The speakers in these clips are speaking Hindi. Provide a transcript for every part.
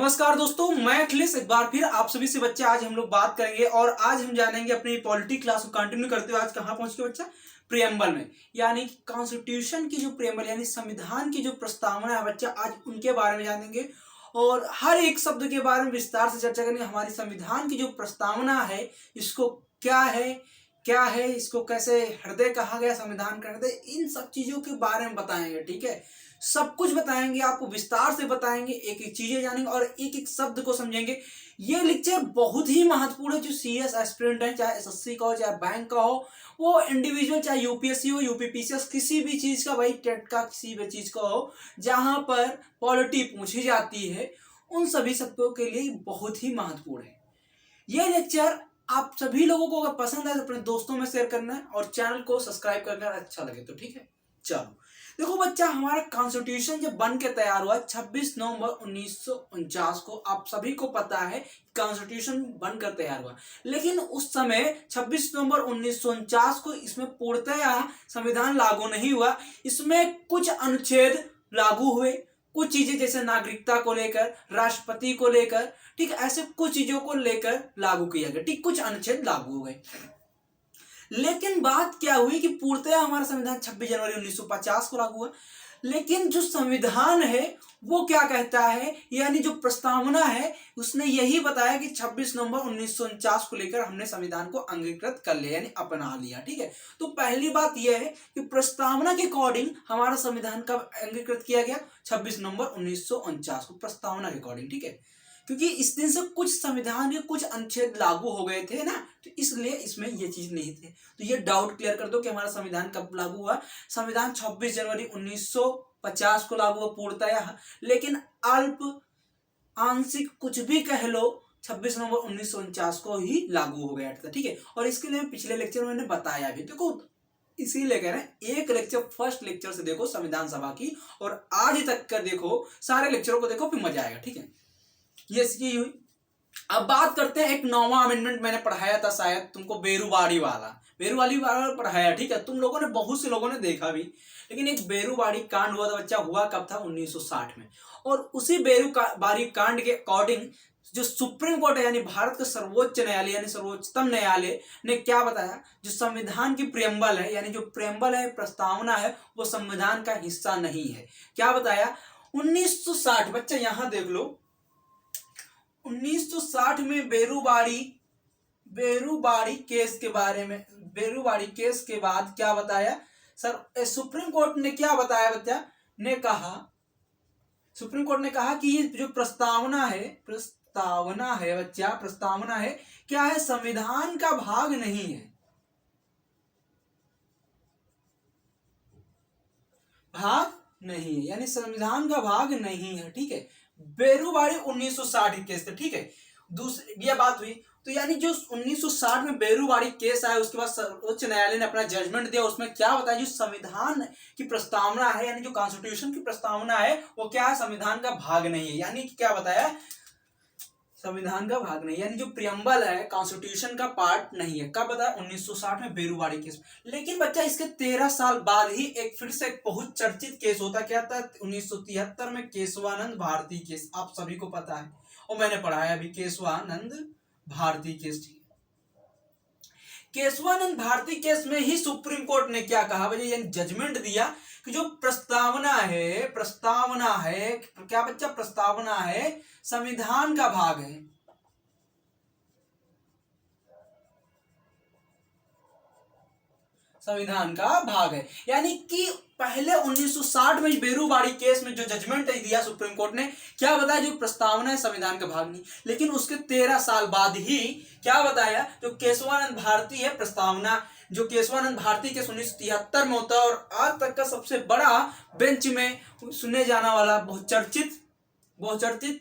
नमस्कार दोस्तों, मैं अखिलेश एक बार फिर आप सभी से बच्चे आज हम लोग बात करेंगे और आज हम जानेंगे अपनी पॉलिटी क्लास को कंटिन्यू करते हुए आज कहाँ पहुंच के बच्चा प्रियम्बल में, यानी कि कॉन्स्टिट्यूशन की जो प्रियम्बल यानी संविधान की जो प्रस्तावना है बच्चा, आज उनके बारे में जानेंगे और हर एक शब्द के बारे में विस्तार से चर्चा करेंगे। हमारी संविधान की जो प्रस्तावना है इसको क्या है, इसको कैसे हृदय कहा गया, संविधान का हृदय, इन सब चीजों के बारे में बताएंगे। ठीक है, सब कुछ बताएंगे, आपको विस्तार से बताएंगे, एक एक चीजें जानेंगे और एक एक शब्द को समझेंगे। ये लेक्चर बहुत ही महत्वपूर्ण है। जो सीएस एस्पिरेंट है, चाहे एसएससी का हो चाहे बैंक का हो, वो इंडिविजुअल चाहे यूपीएससी हो यूपीपीसीएस, किसी भी चीज का, भाई टेट का किसी भी चीज का हो जहां पर पॉलिटी पूछी जाती है, उन सभी शब्दों के लिए बहुत ही महत्वपूर्ण है ये लेक्चर। आप सभी लोगों को अगर पसंद आए तो अपने दोस्तों में शेयर करना है और चैनल को सब्सक्राइब करना अच्छा लगे तो। ठीक है, चलो देखो बच्चा, हमारा कॉन्स्टिट्यूशन जब बन के तैयार हुआ 26 नवंबर 1949 को, आप सभी को पता है कॉन्स्टिट्यूशन बनकर तैयार हुआ। लेकिन उस समय 26 नवंबर 1949 को इसमें पूर्णतः संविधान लागू नहीं हुआ। इसमें कुछ अनुच्छेद लागू हुए, कुछ चीजें जैसे नागरिकता को लेकर, राष्ट्रपति को लेकर, ठीक, ऐसे कुछ चीजों को लेकर लागू किया गया। ठीक, कुछ अनुच्छेद लागू हो गए। लेकिन बात क्या हुई कि पूर्णतः हमारा संविधान 26 जनवरी 1950 को लागू हुआ। लेकिन जो संविधान है वो क्या कहता है, यानी जो प्रस्तावना है उसने यही बताया कि 26 नवंबर 1949 को लेकर हमने संविधान को अंगीकृत कर लिया, यानी अपना लिया। ठीक है, तो पहली बात यह है कि प्रस्तावना के अकॉर्डिंग हमारा संविधान कब अंगीकृत किया गया, 26 नवंबर 1949 को, प्रस्तावना के अकॉर्डिंग। ठीक है, क्योंकि इस दिन से कुछ संविधान के कुछ अनुच्छेद लागू हो गए थे ना, तो इसलिए इसमें ये चीज नहीं थे। तो ये डाउट क्लियर कर दो कि हमारा संविधान कब लागू हुआ। संविधान 26 जनवरी 1950 को लागू हुआ पूर्णतः, लेकिन अल्प आंशिक कुछ भी कह लो 26 नवंबर 1949 को ही लागू हो गया था। ठीक है, और इसके लिए पिछले लेक्चर में मैंने बताया भी, देखो इसीलिए कह रहे हैं एक लेक्चर फर्स्ट लेक्चर से देखो संविधान सभा की और आज तक का देखो, सारे लेक्चरों को देखो, फिर मजा आएगा। ठीक है, ये चीज हुई। अब बात करते हैं, एक 9वां अमेंडमेंट मैंने पढ़ाया था, शायद तुमको बेरूबाड़ी वाला पढ़ाया। ठीक है, तुम लोगों ने, बहुत से लोगों ने देखा भी। लेकिन एक बेरूबाड़ी कांड हुआ था बच्चा, हुआ कब था, 1960 में। और उसी बेरूबाड़ी कांड के अकॉर्डिंग जो सुप्रीम कोर्ट है, यानी भारत का सर्वोच्च न्यायालय, यानी सर्वोच्चतम न्यायालय ने क्या बताया, जो संविधान की प्रियम्बल है, यानी जो प्रियम्बल है, प्रस्तावना है, वो संविधान का हिस्सा नहीं है। क्या बताया, 1960, बच्चा यहां देख लो, 1960 में बेरूबाड़ी केस के बारे में, बेरूबाड़ी केस के बाद क्या बताया सर, सुप्रीम कोर्ट ने क्या बताया बच्चा, सुप्रीम कोर्ट ने कहा कि ये जो प्रस्तावना है बच्चा, प्रस्तावना है क्या है, संविधान का भाग नहीं है, यानी संविधान का भाग नहीं है। ठीक है, बेरूबाड़ी 1960 केस थे। ठीक है, दूसरी ये बात हुई। तो यानी जो 1960 में बेरूबाड़ी केस आया, उसके बाद सर्वोच्च न्यायालय ने अपना जजमेंट दिया, उसमें क्या बताया, जो संविधान की प्रस्तावना है, यानी जो कॉन्स्टिट्यूशन की प्रस्तावना है, वो क्या है, संविधान का भाग नहीं है। यानी कि क्या बताया, संविधान का भाग नहीं, यानी जो प्रियम्बल है कॉन्स्टिट्यूशन का पार्ट नहीं है। कब बताया, 1960 में बेरूबाड़ी केस। लेकिन बच्चा इसके 13 साल बाद ही एक फिर से एक बहुत चर्चित केस होता, क्या था, 1973 में केशवानंद भारती केस, आप सभी को पता है और मैंने पढ़ाया भी, केशवानंद भारती केस। केशवानंद भारती केस में ही सुप्रीम कोर्ट ने क्या कहा भाई, यानी जजमेंट दिया कि जो प्रस्तावना है क्या बच्चा, प्रस्तावना है, संविधान का भाग है। संविधान का भाग है, यानी कि पहले 1960 में बेरूबाड़ी केस में जो जजमेंट दिया सुप्रीम कोर्ट ने, क्या बताया, जो प्रस्तावना है संविधान का भाग नहीं। लेकिन उसके 13 साल बाद ही क्या बताया, जो केशवानंद भारती है प्रस्तावना, जो केशवानंद भारती केस 1973 में होता है और आज तक का सबसे बड़ा बेंच में सुने जाने वाला बहुचर्चित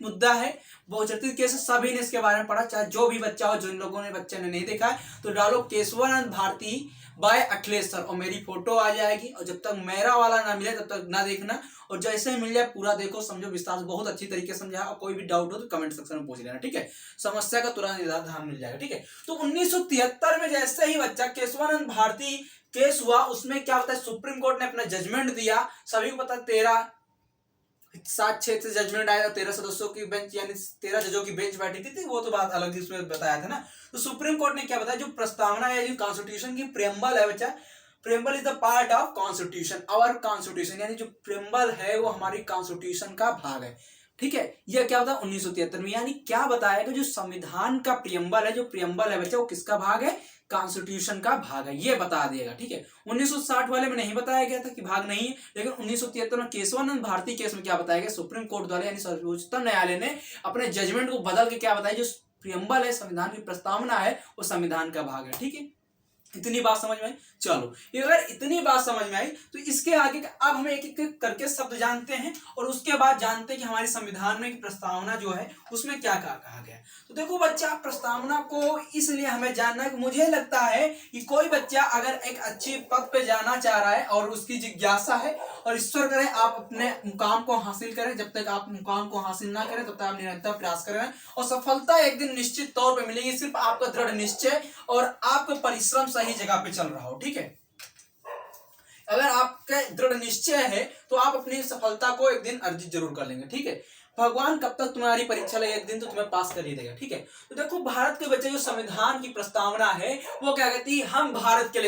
मुद्दा है, बहुचर्चित केस, सभी ने इसके बारे में पढ़ा, चाहे जो भी बच्चा हो। जिन लोगों ने, बच्चे ने नहीं देखा है तो डालो केशवानंद भारती बाय अखिलेश सर और मेरी फोटो आ जाएगी, और जब तक मेरा वाला ना मिले तब तक ना देखना, और जैसे ही मिल जाए पूरा देखो, समझो, विस्तार से, बहुत अच्छी तरीके से समझा। और कोई भी डाउट हो तो कमेंट सेक्शन में पूछ लेना। ठीक है, समस्या का तुरंत निदान मिल जाएगा। ठीक है, तो 1973 में जैसे ही बच्चा केशवानंद भारती केस हुआ, उसमें क्या होता है, सुप्रीम कोर्ट ने अपना जजमेंट दिया, सभी को पता, 13 7-6 से जजमेंट आया, 13 सदस्यों की बेंच यानी 13 जजों की बेंच बैठी थी, वो तो बात अलग थी, उसमें बताया था ना। तो सुप्रीम कोर्ट ने क्या बताया, जो प्रस्तावना है, जो कॉन्स्टिट्यूशन की प्रेम्बल है बच्चा, preamble is the part of constitution, our constitution, यानी जो प्रेम्बल है वो हमारी कॉन्स्टिट्यूशन का भाग है, ठीक है। यह क्या होता है 1973 में, यानी क्या बताया कि जो संविधान का प्रियम्बल है, जो प्रियम्बल है बच्चा, वो किसका भाग है, कॉन्स्टिट्यूशन का भाग है, ये बता देगा, ठीक है। 1960 वाले में नहीं बताया गया था कि भाग नहीं है, लेकिन 1973 में केशवानंद भारती केस में क्या बताया गया, सुप्रीम कोर्ट द्वारा यानी सर्वोच्चतम न्यायालय ने अपने जजमेंट को बदल के क्या बताया, जो प्रियम्बल है, संविधान की प्रस्तावना है, वो संविधान का भाग है, ठीक है। इतनी बात समझ में आई। चलो, ये अगर इतनी बात समझ में आई तो इसके आगे अब हम एक एक करके शब्द जानते हैं और उसके बाद जानते हैं कि हमारे संविधान में की प्रस्तावना जो है उसमें क्या कहा गया है। तो देखो बच्चा, प्रस्तावना को इसलिए हमें जानना है कि मुझे लगता है कि कोई बच्चा अगर एक अच्छी पद पे जाना चाह रहा है और उसकी जिज्ञासा है, और ईश्वर करे आप अपने मुकाम को हासिल करें, जब तक आप मुकाम को हासिल ना करें तब तक आप निरंतर प्रयास करें और सफलता एक दिन निश्चित तौर पे मिलेगी, सिर्फ आपका दृढ़ निश्चय और आपका परिश्रम सही जगह पे चल रहा हो, ठीक है। अगर आपका दृढ़ निश्चय है तो आप अपनी सफलता को एक दिन अर्जित जरूर कर लेंगे, ठीक है। भगवान कब तक तुम्हारी परीक्षा ले, एक दिन तो तुम्हें पास कर ही देगा, ठीक है। तो देखो, भारत के बच्चे जो संविधान की प्रस्तावना है वो क्या कहती है, हम भारत के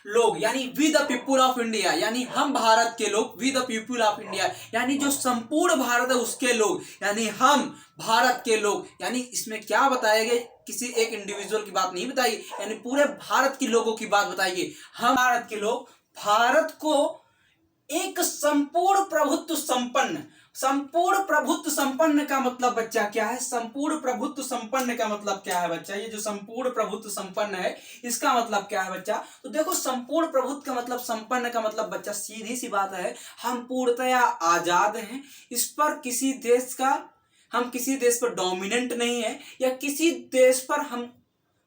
लोग, यानी we the people of India, यानी हम भारत के लोग, we the people of India, यानी जो संपूर्ण भारत है उसके लोग, यानी हम भारत के लोग, यानी इसमें क्या बताया गया, किसी एक इंडिविजुअल की बात नहीं बताई, यानी पूरे भारत के लोगों की बात बताइए। हम भारत के लोग भारत को एक संपूर्ण प्रभुत्व संपन्न, संपूर्ण प्रभुत्व संपन्न का मतलब बच्चा क्या है, संपूर्ण प्रभुत्व संपन्न का मतलब क्या है बच्चा, ये जो संपूर्ण प्रभुत्व संपन्न है इसका मतलब क्या है बच्चा। तो देखो, संपूर्ण प्रभुत्व का मतलब, संपन्न का मतलब बच्चा सीधी सी बात है, हम पूर्णतया आजाद हैं, इस पर किसी देश का, हम किसी देश पर डोमिनेंट नहीं है, या किसी देश पर हम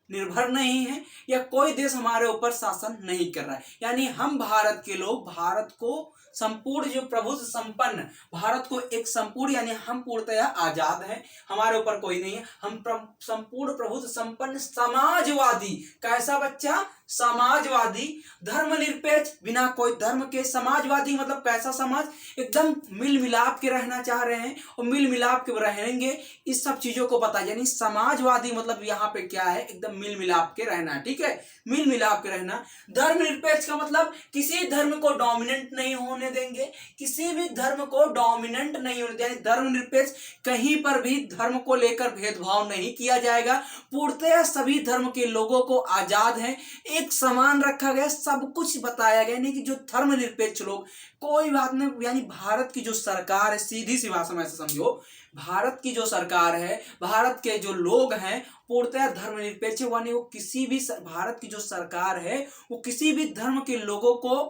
निर्भर नहीं है, या कोई देश हमारे ऊपर शासन नहीं कर रहा है, यानी हम भारत के लोग भारत को संपूर्ण जो प्रभुत्व संपन्न, भारत को एक संपूर्ण, यानी हम पूर्णतया आजाद हैं, हमारे ऊपर कोई नहीं है, हम संपूर्ण प्रभुत्व संपन्न समाजवादी, कैसा बच्चा, समाजवादी, धर्मनिरपेक्ष, बिना कोई धर्म के, समाजवादी मतलब कैसा समाज, एकदम मिल मिलाप के रहना चाह रहे हैं और मिल मिलाप के रहेंगे, इस सब चीजों को पता, यानी समाजवादी मतलब यहाँ पे क्या है, एकदम मिल मिलाप के रहना, ठीक है, मिल मिलाप के रहना। धर्मनिरपेक्ष का मतलब किसी धर्म को डोमिनेंट नहीं होने देंगे, किसी भी धर्म को डोमिनेंट नहीं होने देंगे, धर्मनिरपेक्ष, कहीं पर भी धर्म को लेकर भेदभाव नहीं किया जाएगा, पूर्णतः सभी धर्म के लोगों को आजाद हैं, एक समान रखा गया, सब कुछ बताया गया, नहीं कि जो धर्मनिरपेक्ष लोग, कोई बात नहीं, यानी भारत की जो सरकार है, सीधी सी भाषा में ऐसे समझो, भारत की जो सरकार है, भारत के जो लोग हैं पूर्णतः धर्मनिरपेक्ष, यानी वो किसी भी, भारत की जो सरकार है वो किसी भी धर्म के लोगों को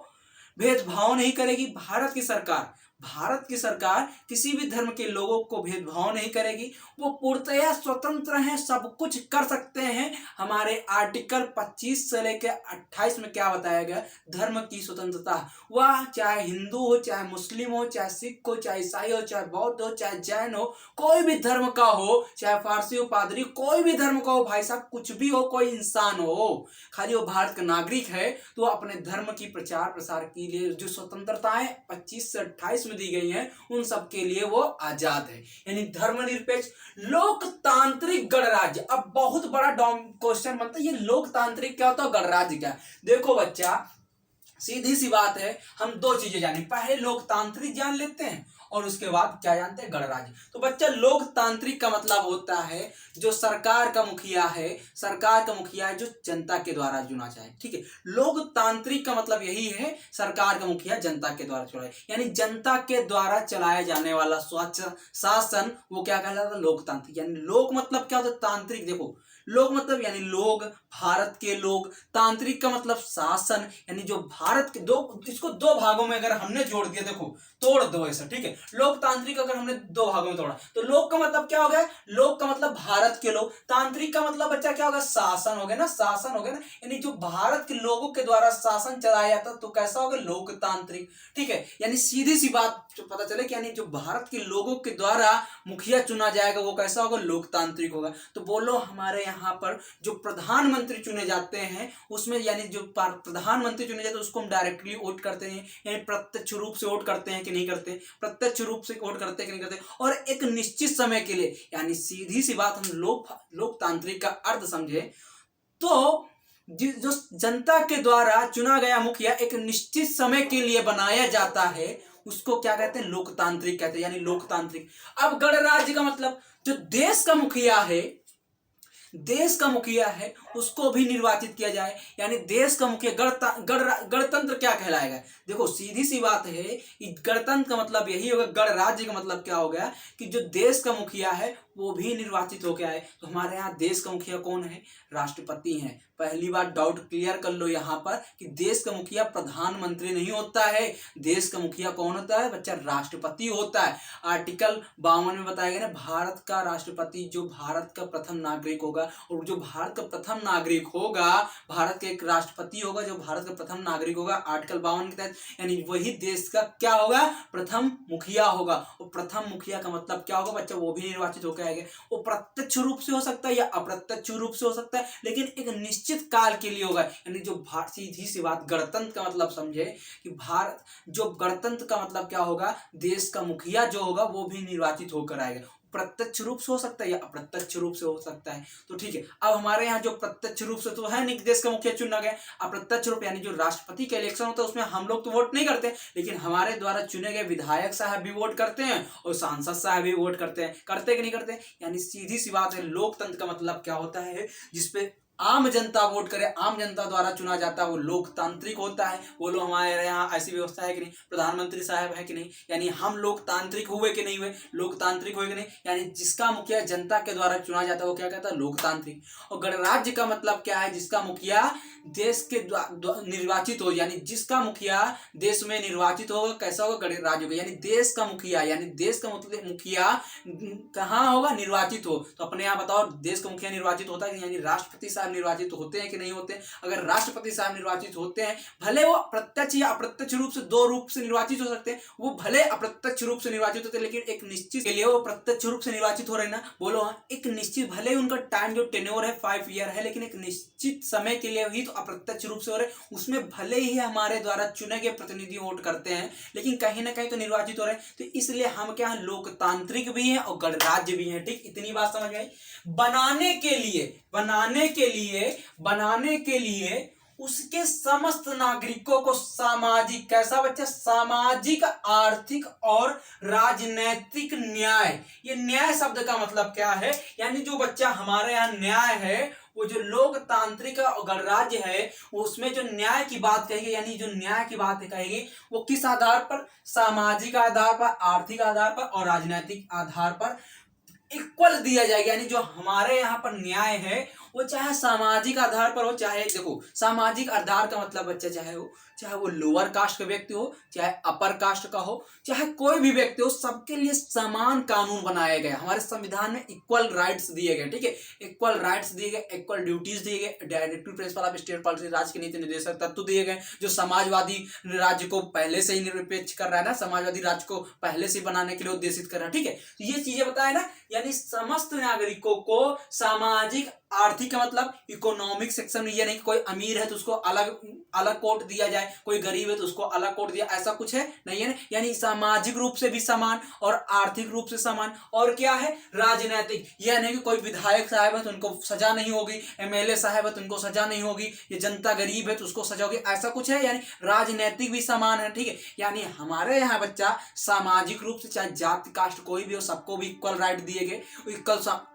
भेदभाव नहीं करेगी, भारत की सरकार किसी भी धर्म के लोगों को भेदभाव नहीं करेगी, वो पूर्णतया स्वतंत्र हैं, सब कुछ कर सकते हैं। हमारे आर्टिकल 25 से लेकर 28 में क्या बताया गया, धर्म की स्वतंत्रता, वह चाहे हिंदू हो, चाहे मुस्लिम हो, चाहे सिख हो, चाहे ईसाई हो, चाहे बौद्ध हो, चाहे जैन हो, कोई भी धर्म का हो, चाहे फारसी हो, पादरी, कोई भी धर्म का हो, भाई साहब कुछ भी हो, कोई इंसान हो, खाली वो भारत का नागरिक है तो अपने धर्म की प्रचार प्रसार के लिए जो स्वतंत्रताएं 25 से 28 दी गई हैं उन सब के लिए वो आजाद है, यानी धर्मनिरपेक्ष, लोकतांत्रिक गणराज्य। अब बहुत बड़ा क्वेश्चन बनता है, ये लोकतांत्रिक क्या होता है, गणराज्य क्या। देखो बच्चा, सीधी सी बात है, हम दो चीजें जाने, पहले लोकतांत्रिक जान लेते हैं और उसके बाद क्या जानते हैं, गणराज्य। तो बच्चा, लोकतांत्रिक का मतलब होता है जो सरकार का मुखिया है, सरकार का मुखिया है जो जनता के द्वारा चुना जाए, ठीक है। लोकतांत्रिक का मतलब यही है, सरकार का मुखिया जनता के द्वारा चुना, यानी जनता के द्वारा चलाया जाने वाला स्वच्छ शासन, वो क्या कहलाता है, लोकतांत्रिक। यानी लोक मतलब क्या होता है, तांत्रिक, देखो लोक मतलब यानी लोग, भारत के लोग, तांत्रिक का मतलब शासन, यानी जो भारत के दो, इसको दो भागों में अगर हमने जोड़ दिया, देखो तोड़ दो ऐसा, ठीक है। लोकतांत्रिक अगर हमने दो भागों में तोड़ा तो लोक का मतलब क्या हो गया, लोक का मतलब भारत के लोग, तांत्रिक का मतलब बच्चा क्या होगा, शासन हो गया ना, शासन हो गया ना, यानी जो भारत के लोगों के द्वारा शासन चलाया जाता तो कैसा होगा, लोकतांत्रिक, ठीक है। यानी सीधी सी बात जो पता चले कि यानी जो भारत के लोगों के द्वारा मुखिया चुना जाएगा वो कैसा होगा, लोकतांत्रिक होगा। तो बोलो, हमारे यहाँ पर जो प्रधानमंत्री चुने जाते हैं उसमें, यानी जो प्रधानमंत्री चुने जाते हैं उसको हम डायरेक्टली वोट करते हैं, यानी प्रत्यक्ष रूप से वोट करते हैं कि नहीं करते, प्रत्यक्ष अप्रत्यक्ष रूप से वोट करते कि नहीं करते, और एक निश्चित समय के लिए, यानी सीधी सी बात हम लोकतांत्रिक का अर्थ समझे तो जो जनता के द्वारा चुना गया मुखिया एक निश्चित समय के लिए बनाया जाता है, उसको क्या कहते हैं, लोकतांत्रिक कहते हैं, यानी लोकतांत्रिक। अब गणराज्य का मतलब जो देश का मुखिया है उसको भी निर्वाचित किया जाए, यानी देश का मुखिया गणतंत्र क्या कहलाएगा। देखो सीधी सी बात है कि गणतंत्र का मतलब यही होगा, गणराज्य का मतलब क्या हो गया कि जो देश का मुखिया है वो भी निर्वाचित होकर आए। तो हमारे यहाँ देश का मुखिया कौन है, राष्ट्रपति हैं। पहली बार डाउट क्लियर कर लो यहाँ पर कि देश का मुखिया प्रधानमंत्री नहीं होता है, देश का मुखिया कौन होता है बच्चा, राष्ट्रपति होता है। आर्टिकल 52 में बताया गया ना, भारत का राष्ट्रपति जो भारत का प्रथम नागरिक होगा, और जो भारत का प्रथम नागरिक होगा, भारत का एक राष्ट्रपति होगा जो भारत का प्रथम नागरिक होगा आर्टिकल 52 के तहत, यानी वही देश का क्या होगा, प्रथम मुखिया होगा। और प्रथम मुखिया का मतलब क्या होगा बच्चा, वो भी निर्वाचित होकर आएगा। वो प्रत्यक्ष रूप से हो सकता है या अप्रत्यक्ष रूप से हो सकता है, लेकिन एक निश्चित काल के लिए होगा। यानी जो सीधी सी बात, गणतंत्र का मतलब समझे कि भारत, जो गणतंत्र का मतलब क्या होगा, देश का मुखिया जो होगा वो भी निर्वाचित होकर आएगा। प्रत्यक्ष रूप से हो सकता है या अप्रत्यक्ष रूप से हो सकता है। तो ठीक है, अब हमारे यहाँ जो प्रत्यक्ष रूप से तो है नहीं, देश का मुखिया चुना गया। अप्रत्यक्ष रूप यानी जो राष्ट्रपति का इलेक्शन होता है उसमें हम लोग तो वोट नहीं करते, लेकिन हमारे द्वारा चुने गए विधायक साहब भी वोट करते हैं और सांसद साहब भी वोट करते हैं। करते कि नहीं करते, यानी सीधी सी बात है, लोकतंत्र का मतलब क्या होता है, जिसपे आम जनता वोट करे, आम जनता द्वारा चुना जाता है, वो लोकतांत्रिक होता है। बोलो हमारे यहाँ ऐसी व्यवस्था है कि नहीं, प्रधानमंत्री साहब है कि नहीं, यानी हम लोकतांत्रिक हुए कि नहीं हुए, लोकतांत्रिक हुए कि नहीं, यानी जिसका मुखिया जनता के द्वारा चुना जाता है वो क्या कहता है, लोकतांत्रिक। और गणराज्य का मतलब क्या है, जिसका मुखिया देश के निर्वाचित हो, यानी जिसका मुखिया देश में निर्वाचित होगा, कैसा होगा, गणराज्य होगा। यानी देश का मुखिया, यानी देश का मतलब मुखिया कहाँ होगा, निर्वाचित हो। तो अपने यहाँ बताओ, देश का मुखिया निर्वाचित होता है, यानी राष्ट्रपति साहब निर्वाचित होते हैं कि नहीं होते। अगर राष्ट्रपति साहब निर्वाचित होते हैं, भले वो प्रत्यक्ष या अप्रत्यक्ष रूप से, दो रूप से निर्वाचित हो सकते हैं, वो भले अप्रत्यक्ष रूप से निर्वाचित होते हैं, लेकिन एक निश्चित के लिए वो प्रत्यक्ष रूप से निर्वाचित हो रहे हैं ना, बोलो हाँ, एक निश्चित, भले उनका टाइम जो टेन्योर है 5 ईयर है, लेकिन एक निश्चित समय के लिए ही तो अप्रत्यक्ष रूप से हो रहे हैं। उसमें भले ही हमारे द्वारा चुने गए प्रतिनिधि वोट करते हैं, लेकिन कहीं ना कहीं तो निर्वाचित हो रहे हैं। तो इसलिए हम क्या है, लोकतांत्रिक भी हैं और गणराज्य भी हैं। ठीक, इतनी बात समझ आई। बनाने के लिए उसके समस्त नागरिकों को सामाजिक, कैसा बच्चा, सामाजिक, आर्थिक और राजनैतिक न्याय। ये न्याय शब्द का मतलब क्या है, यानी जो बच्चा हमारे यहाँ न्याय है, वो जो लोकतांत्रिक और गणराज्य है उसमें जो न्याय की बात कहेगी, यानी जो न्याय की बात कहेगी वो किस आधार पर, सामाजिक आधार पर, आर्थिक आधार पर और राजनैतिक आधार पर इक्वल दिया जाएगा। यानी जो हमारे यहाँ पर न्याय है वो चाहे सामाजिक आधार पर हो, चाहे देखो सामाजिक आधार का मतलब बच्चा चाहे वो लोअर कास्ट का व्यक्ति हो, चाहे अपर कास्ट का हो, चाहे कोई भी व्यक्ति हो, सबके लिए समान कानून बनाया गया। हमारे संविधान में इक्वल राइट्स दिए गए। ठीक है, इक्वल राइट्स दिए गए, इक्वल ड्यूटीज दिए गए, directive principle of state policy, राज्य के नीति निर्देशक तत्व दिए गए, जो समाजवादी राज्य को पहले से ही निरपेक्ष कर रहा है ना, समाजवादी राज्य को पहले से बनाने के लिए उद्देशित कर रहा है। ठीक है, तो ये चीजें बताए ना, यानी समस्त नागरिकों को सामाजिक, आर्थिक का मतलब इकोनॉमिक सेक्शन में, ये नहीं कि कोई अमीर है तो उसको अलग अलग कोट दिया जाए, कोई गरीब है तो उसको अलग कोट दिया, ऐसा कुछ है नहीं है ना। यानी सामाजिक रूप से भी समान और आर्थिक रूप से समान। और क्या है, राजनीतिक, यह नहीं कि कोई विधायक साहब है तो उनको सजा नहीं होगी, एमएलए साहब है तो उनको सजा नहीं होगी, ये जनता गरीब है तो उसको सजा होगी, ऐसा कुछ है। यानी राजनीतिक भी समान है। ठीक है, यानी हमारे यहाँ बच्चा सामाजिक रूप से चाहे जाति कास्ट कोई भी हो, सबको भी इक्वल राइट दिए गए,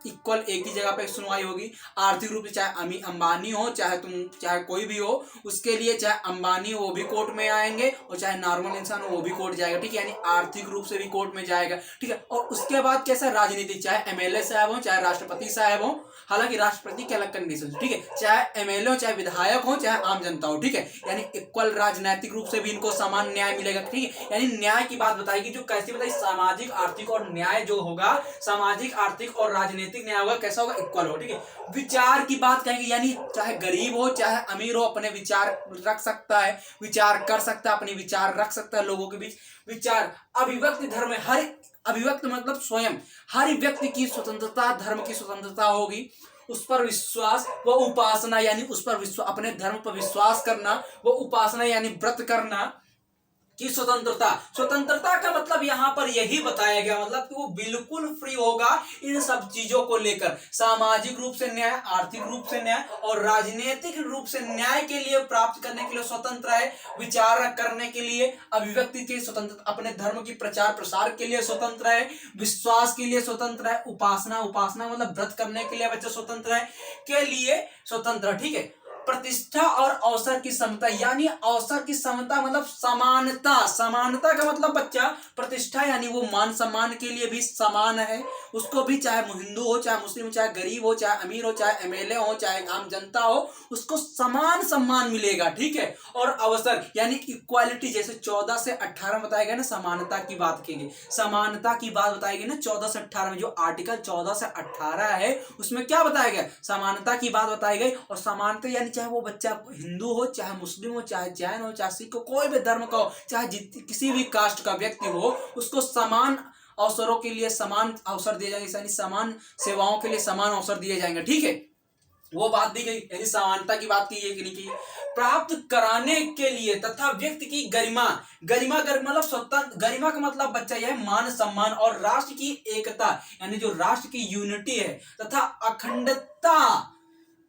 इक्वल एक ही जगह पे सुनवाई होगी। आर्थिक रूप से चाहे अंबानी हो, चाहे कोई भी हो, उसके लिए चाहे अंबानी हो वो भी कोर्ट में आएंगे और चाहे नॉर्मल इंसान हो वो भी कोर्ट जाएगा। ठीक है, यानी आर्थिक रूप से भी कोर्ट में जाएगा। ठीक है, और उसके बाद कैसा, राजनीति, चाहे एमएलए साहब हो, चाहे राष्ट्रपति साहब हो, हालांकि राष्ट्रपति के अलग कंडीशन। ठीक है, चाहे एमएलए हो, चाहे विधायक हो, चाहे आम जनता हो। ठीक है, यानी इक्वल राजनीतिक रूप से भी इनको समान न्याय मिलेगा। ठीक है, यानी न्याय की बात बताएगी, जो कैसी बताई, सामाजिक, आर्थिक और न्याय जो होगा, सामाजिक, आर्थिक और राजनीतिक न्याय होगा, कैसा होगा, इक्वल हो। ठीक है, विचार की बात कहेंगे, यानी चाहे गरीब हो चाहे अमीर हो, अपने विचार रख सकता है, विचार कर सकता है, अपने विचार रख सकता है लोगों के बीच। विचार, अभिव्यक्ति, धर्म, हर अभिव्यक्ति मतलब स्वयं, हर व्यक्ति की स्वतंत्रता, धर्म की स्वतंत्रता होगी। उस पर विश्वास व उपासना, यानी उस पर अपने धर्म पर विश्वास करना, वो उपासना यानी व्रत करना, कि स्वतंत्रता, स्वतंत्रता का मतलब यहां पर यही बताया गया, मतलब कि वो बिल्कुल फ्री होगा इन सब चीजों को लेकर, सामाजिक रूप से न्याय, आर्थिक रूप से न्याय और राजनीतिक रूप से न्याय के लिए प्राप्त करने के लिए स्वतंत्र है, विचार करने के लिए, अभिव्यक्ति के स्वतंत्र, अपने धर्म की प्रचार प्रसार के लिए स्वतंत्र है, विश्वास के लिए स्वतंत्र है, उपासना, उपासना मतलब व्रत करने के लिए बच्चा स्वतंत्र है, के लिए स्वतंत्र, ठीक है। प्रतिष्ठा और अवसर की समता, यानी अवसर की समता मतलब समानता, समानता का मतलब बच्चा प्रतिष्ठा यानी वो मान सम्मान के लिए भी समान है, उसको भी चाहे हिंदू हो, चाहे मुस्लिम हो, चाहे गरीब हो, चाहे अमीर हो, चाहे एमएलए हो, चाहे आम जनता हो, उसको समान सम्मान मिलेगा, ठीक है। और अवसर यानी इक्वालिटी, जैसे 14 से 18 बताया गया ना, समानता की बात की गई, समानता की बात बताई गई ना 14 से 18 में, जो आर्टिकल 14 से 18 है उसमें क्या बताया गया, समानता की बात बताई गई। और समानता यानी चाहे वो बच्चा हिंदू हो, चाहे मुस्लिम हो, चाहे जैन हो, चाहे सिख हो, कोई भी धर्म का हो, चाहे किसी भी कास्ट का व्यक्ति हो, उसको समान अवसरों के लिए समान अवसर दिए जाएंगे, यानी समान सेवाओं के लिए समान अवसर दिए जाएंगे, ठीक है। वो बात दी गई, यानी समानता की बात की है कि नहीं की, प्राप्त कराने के लिए तथा व्यक्ति की गरिमा, गरिमा मतलब स्वतंत्र, गरिमा का मतलब बच्चा यह मान सम्मान और राष्ट्र की एकता, यानी जो राष्ट्र की यूनिटी है तथा अखंडता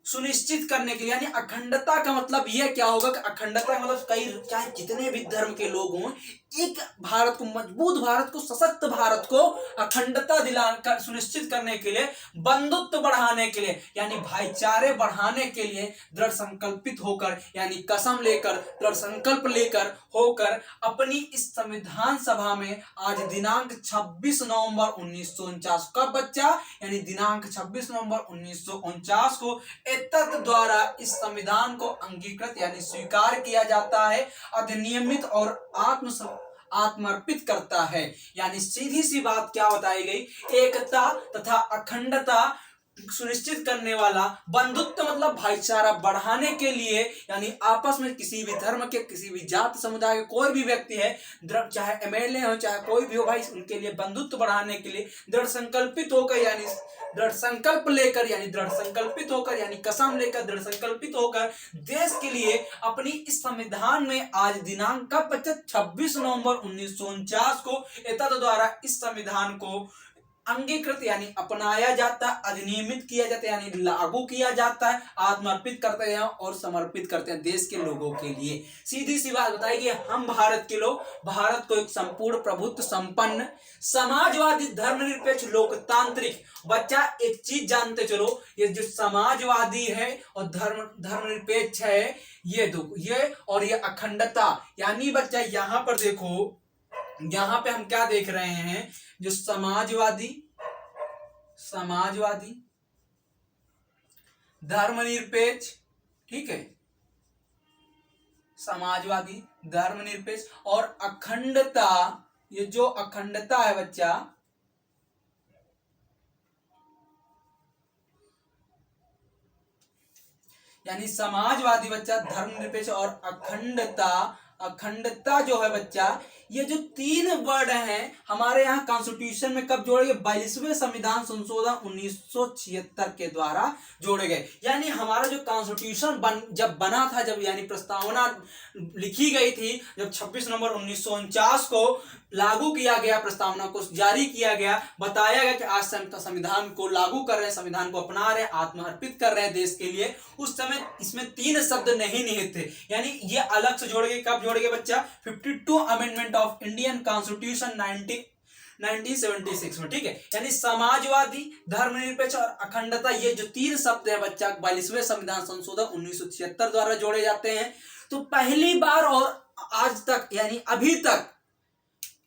सुनिश्चित करने के लिए, यानी अखंडता का मतलब यह क्या होगा कि अखंडता का मतलब कई चाहे जितने भी धर्म के लोग हों, एक भारत को, मजबूत भारत को, सशक्त भारत को अखंडता दिलाकर सुनिश्चित करने के लिए, बंधुत्व बढ़ाने के लिए यानी भाईचारे बढ़ाने के लिए दृढ़ संकल्पित होकर, यानी कसम लेकर, दृढ़ संकल्प लेकर होकर अपनी इस संविधान सभा में आज दिनांक 26 नवंबर 1949 का बच्चा, यानी दिनांक 26 नवंबर 1949 को एतत् द्वारा इस संविधान को अंगीकृत यानी स्वीकार किया जाता है, अधिनियमित और आत्मर्पित करता है। यानी सीधी सी बात क्या बताई गई, एकता तथा अखंडता सुनिश्चित करने वाला, बंधुत्व मतलब भाईचारा बढ़ाने के लिए, यानी आपस में किसी भी धर्म के, किसी भी जात समुदाय के कोई भी व्यक्ति है, चाहे एमएलए हो, चाहे कोई भी हो भाई, उनके लिए बंधुत्व बढ़ाने के लिए दृढ़ संकल्पित होकर, यानी दृढ़ संकल्प लेकर, यानी दृढ़ संकल्पित होकर, यानी कसम लेकर, दृढ़ संकल्पित होकर देश के लिए अपनी इस संविधान में आज दिनांक का 26 नवंबर 1949 को एतत् द्वारा इस संविधान को अंगीकृत यानी अपनाया जाता, अधिनियमित किया जाता है, यानी लागू किया जाता है, आत्मर्पित करते हैं और समर्पित करते हैं देश के लोगों के लिए। सीधी सी बात बताइए कि हम भारत के लोग भारत को एक संपूर्ण प्रभुत्व संपन्न समाजवादी धर्मनिरपेक्ष लोकतांत्रिक, बच्चा एक चीज जानते चलो, ये जो समाजवादी है और धर्मनिरपेक्ष है, ये दो, ये और ये अखंडता, यानी बच्चा यहां पर देखो, यहां पे हम क्या देख रहे हैं, जो समाजवादी धर्मनिरपेक्ष, ठीक है, समाजवादी धर्मनिरपेक्ष और अखंडता, ये जो अखंडता है बच्चा, यानी समाजवादी बच्चा, धर्मनिरपेक्ष और अखंडता, अखंडता जो है बच्चा, ये जो तीन वर्ड हैं हमारे यहाँ कॉन्स्टिट्यूशन में कब जोड़े गए, 42वें संविधान संशोधन 1976 के द्वारा जोड़े गए। यानी हमारा जो कॉन्स्टिट्यूशन जब बना था, जब यानी प्रस्तावना लिखी गई थी, जब 26 नवंबर 1949 को लागू किया गया, प्रस्तावना को जारी किया गया, बताया गया कि आज संविधान को लागू कर रहे हैं, संविधान को अपना रहे हैं, आत्मर्पित कर रहे हैं देश के लिए, उस समय इसमें तीन शब्द नहीं निहित थे, यानी ये अलग से जोड़ गए। कब जोड़ गए बच्चा, 52 अमेंडमेंट ऑफ इंडियन कॉन्स्टिट्यूशन 1976 में, ठीक है। यानी समाजवादी, धर्मनिरपेक्ष और अखंडता, ये जो तीन शब्द है बच्चा 42वें संविधान संशोधन 1976 द्वारा जोड़े जाते हैं। तो पहली बार और आज तक यानी अभी तक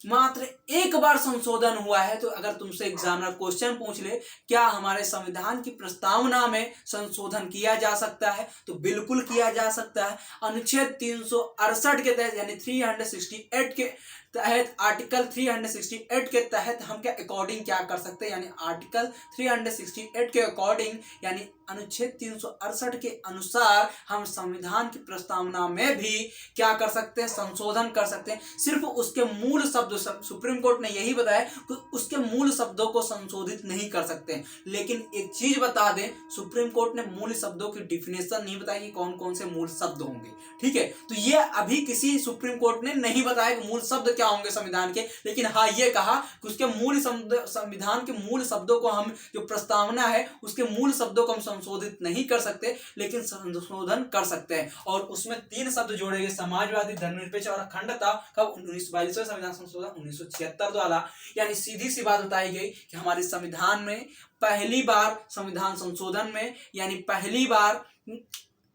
मात्र एक बार संशोधन हुआ है। तो अगर तुमसे एग्जामिनर क्वेश्चन पूछ ले क्या हमारे संविधान की प्रस्तावना में संशोधन किया जा सकता है, तो बिल्कुल किया जा सकता है। अनुच्छेद 368 के तहत यानी 368 के तहत आर्टिकल 368 के तहत हम क्या अकॉर्डिंग क्या कर सकते हैं, यानी आर्टिकल 368 के अकॉर्डिंग यानी अनुच्छेद 368 के अनुसार हम संविधान की प्रस्तावना में भी क्या कर सकते हैं, संशोधन कर सकते हैं। सिर्फ उसके मूल शब्द, सुप्रीम कोर्ट ने यही बताया कि उसके मूल शब्दों को संशोधित नहीं कर सकते हैं। लेकिन एक चीज बता दें, सुप्रीम कोर्ट ने मूल शब्दों की डिफिनेशन नहीं बताई कि कौन कौन से मूल शब्द होंगे, ठीक है। तो ये अभी किसी सुप्रीम कोर्ट ने नहीं बताया कि मूल शब्द क्या होंगे संविधान के, लेकिन हाँ ये कहा कि उसके मूल संविधान के मूल शब्दों को हम, जो प्रस्तावना है उसके मूल शब्दों को हम संशोधित नहीं कर सकते, लेकिन संशोधन कर सकते हैं। और उसमें 3 शब्द जोड़े गए, समाजवादी, धर्मनिरपेक्ष और अखंडता। कब? 1942वें संविधान संशोधन 1976 द्वारा। यानी सीधी सी बात बताई गई कि हमारे संविधान में पहली बार संविधान संशोधन में, यानी पहली बार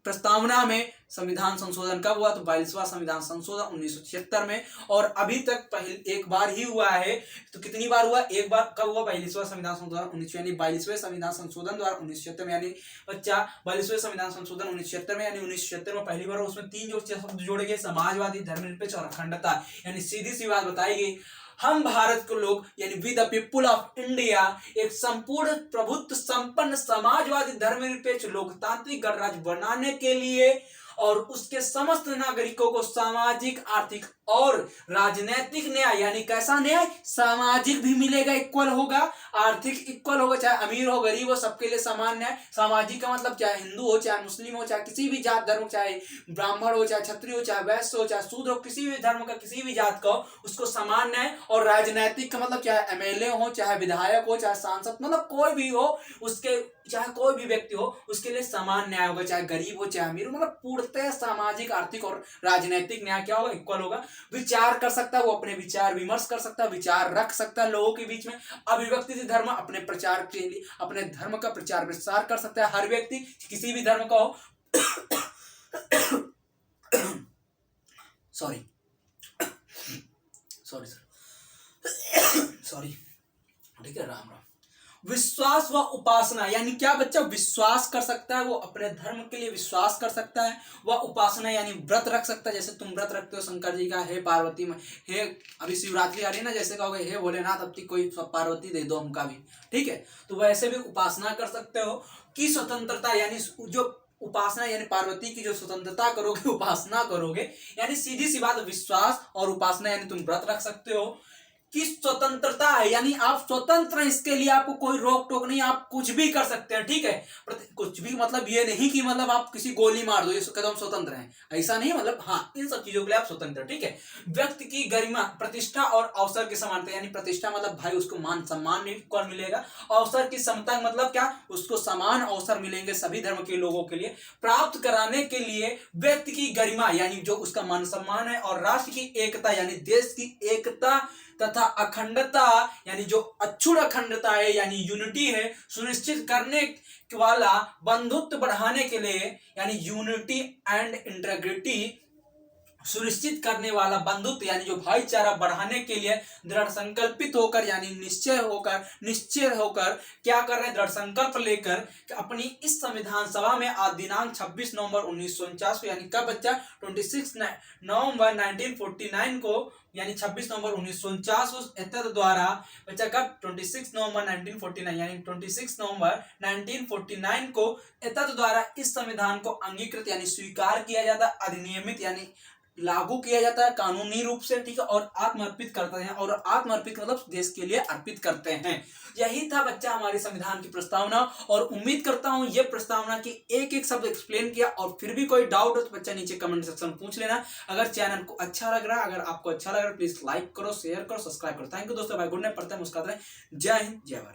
प्रस्तावना में संविधान संशोधन कब हुआ, तो 42वां संविधान संशोधन 1976 में। और अभी तक एक बार ही हुआ है। तो कितनी बार हुआ? एक बार। कब हुआ? 42वां संविधान संशोधन 19, यानी 42वें संविधान संशोधन द्वारा 1976 में, यानी बच्चा 42वें संविधान संशोधन 1976 में, यानी 1976 में पहली बार। उसमें 3 जो शब्द जोड़े गए, समाजवादी, धर्मनिरपेक्ष और अखंडता। यानी सीधी सी बात बताई गई, हम भारत को लोग यानी we the people of India एक संपूर्ण प्रभुत्व संपन्न समाजवादी धर्मनिरपेक्ष लोकतांत्रिक गणराज्य बनाने के लिए और उसके समस्त नागरिकों को सामाजिक, आर्थिक और राजनीतिक न्याय, यानी कैसा न्याय, सामाजिक भी मिलेगा, इक्वल होगा, आर्थिक इक्वल होगा, चाहे अमीर हो गरीब हो सबके लिए समान न्याय। सामाजिक का मतलब चाहे हिंदू हो, चाहे मुस्लिम हो, चाहे किसी भी जात धर्म, चाहे ब्राह्मण हो, चाहे क्षत्रिय हो, चाहे वैश्य हो, चाहे शूद्र हो, किसी भी धर्म का, किसी भी जात का हो, उसको समान न्याय। और राजनीतिक का मतलब चाहे एमएलए हो, चाहे विधायक हो, चाहे सांसद, मतलब कोई भी हो, उसके चाहे कोई भी व्यक्ति हो, उसके लिए समान न्याय होगा, चाहे गरीब हो चाहे अमीर हो, मतलब पूर्णतः सामाजिक, आर्थिक और राजनीतिक न्याय क्या होगा, इक्वल होगा। विचार कर सकता है, वो अपने विचार विमर्श कर सकता है, विचार रख सकता है लोगों के बीच में। अभिव्यक्ति धर्म अपने प्रचार के लिए अपने धर्म का प्रचार प्रसार कर सकता है, हर व्यक्ति किसी भी धर्म का हो। सॉरी ठीक है, राम राम। विश्वास व उपासना, यानी क्या बच्चा विश्वास कर सकता है, वो अपने धर्म के लिए विश्वास कर सकता है। वह उपासना यानी व्रत रख सकता है, जैसे तुम व्रत रखते हो शंकर जी का, हे पार्वती में, हे अभी शिवरात्रि आ रही है ना, जैसे कहोगे हे भोलेनाथ अब तक कोई पार्वती दे दो हमका भी, ठीक है। तो वैसे भी उपासना कर सकते हो। की स्वतंत्रता, यानी जो उपासना यानी पार्वती की जो स्वतंत्रता करोगे, उपासना करोगे, यानी सीधी सी बात विश्वास और उपासना, यानी तुम व्रत रख सकते हो। कि स्वतंत्रता है, यानी आप स्वतंत्र हैं, इसके लिए आपको कोई रोक टोक नहीं, आप कुछ भी कर सकते हैं, ठीक है। कुछ भी मतलब ये नहीं कि मतलब आप किसी गोली मार दो ये कदम स्वतंत्र हैं, ऐसा नहीं, मतलब हाँ इन सब चीजों के लिए आप स्वतंत्र, ठीक है। व्यक्ति की गरिमा, प्रतिष्ठा और अवसर की समानता, यानी प्रतिष्ठा मतलब भाई उसको मान सम्मान भी कौन मिलेगा, अवसर की समता मतलब क्या, उसको समान अवसर मिलेंगे सभी धर्म के लोगों के लिए प्राप्त कराने के लिए। व्यक्ति की गरिमा यानी जो उसका मान सम्मान है, और राष्ट्र की एकता यानी देश की एकता तथा अखंडता यानी जो अक्षुण्ण अखंडता है यानी यूनिटी है, सुनिश्चित करने वाला, बंधुत्व बढ़ाने के लिए यानी यूनिटी एंड इंटीग्रिटी सुनिश्चित करने वाला, बंधुत्व यानी जो भाईचारा बढ़ाने के लिए दृढ़ संकल्पित होकर, यानी निश्चय होकर क्या कर रहे हैं, दृढ़ संकल्प लेकर अपनी इस संविधान सभा में आज दिनांक 26 नवंबर 1949 को, यानी कब बच्चा 26 नवंबर 1949 को, यानी 26 नवंबर 1949 को द्वारा बच्चा कब 26 नवंबर 1949 यानी 26 नवंबर 1949 को द्वारा इस संविधान को अंगीकृत यानी स्वीकार किया जाता, अधिनियमित यानी लागू किया जाता है कानूनी रूप से, ठीक है। और आत्मर्पित करते हैं, और आत्मर्पित मतलब देश के लिए अर्पित करते हैं। यही था बच्चा हमारी संविधान की प्रस्तावना, और उम्मीद करता हूं ये प्रस्तावना की एक एक शब्द एक्सप्लेन किया। और फिर भी कोई डाउट हो तो बच्चा नीचे कमेंट सेक्शन में पूछ लेना। अगर चैनल को अच्छा लग रहा है, अगर आपको अच्छा लग रहा है प्लीज लाइक करो, शेयर करो, सब्सक्राइब करो। थैंक यू दोस्तों, भाई गुड नाइट, पढ़ते हैं मुस्कुराते रहें। जय हिंद, जय भारत।